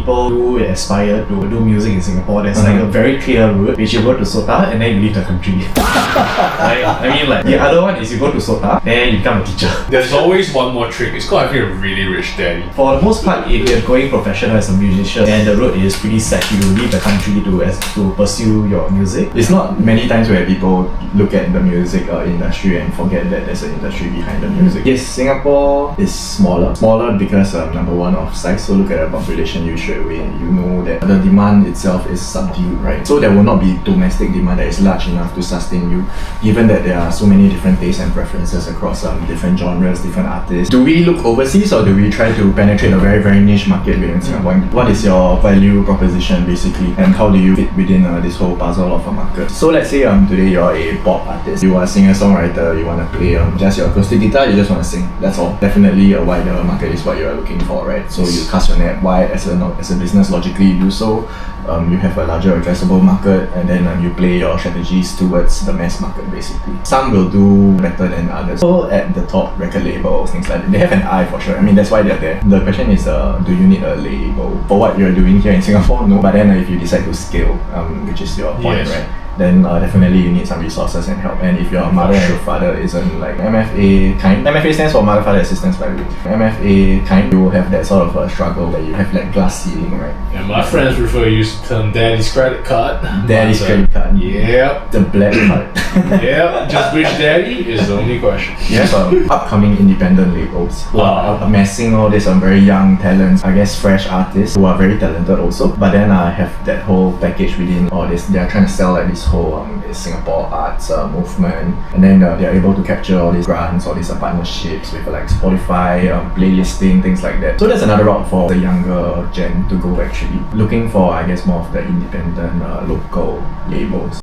people who aspire to do music in Singapore, there's like a very clear route, which you go to SOTA and then you leave the country. Right? I mean, like, the other one is you go to SOTA, then you become a teacher. There's always one more trick. It's called having a really rich daddy. For the most part, if you're going professional as a musician, then the road is pretty set. You leave the country to pursue your music. It's not many times where people look at the music industry and forget that there's an industry behind the music. Yes, Singapore is smaller. Smaller because number one of size. So look at the population, you straight away you know that the demand itself is subdued, right? So there will not be domestic demand that is large enough to sustain you, given that there are so many different tastes and preferences across different genres, different artists. Do we look overseas or do we try to penetrate a very, very niche market within Singapore? What is your value proposition basically, and how do you fit within this whole puzzle of a market? So let's say today you're a pop artist, you are a singer-songwriter, you want to play just your acoustic guitar, you just want to sing, that's all. Definitely a wider market is what you're looking for, right? So you cast your net wide as a business, logically you do so. You have a larger addressable market, and then you play your strategies towards the mass market basically. Some will do better than others. So at the top, record labels, things like that, they have an eye for sure. I mean, that's why they're there. The question is, do you need a label for what you're doing here in Singapore? No. But then if you decide to scale, which is your point, right? Then definitely you need some resources and help. And if your mother and your father isn't like MFA kind, MFA stands for Mother Father Assistance, by the way. MFA kind, you will have that sort of a struggle that you have like glass ceiling, right? And my friends prefer to use the term daddy's credit card. Daddy's credit card. Yep. The black card. Yep. Just which daddy is the only question. You have upcoming independent labels who are amassing all these very young talents, I guess fresh artists who are very talented also. But then I have that whole package within all this. They are trying to sell like this whole this Singapore arts movement, and then they are able to capture all these grants, all these partnerships with like Spotify, playlisting, things like that. So that's another route for the younger gen to go, actually looking for, I guess, more of the independent local labels.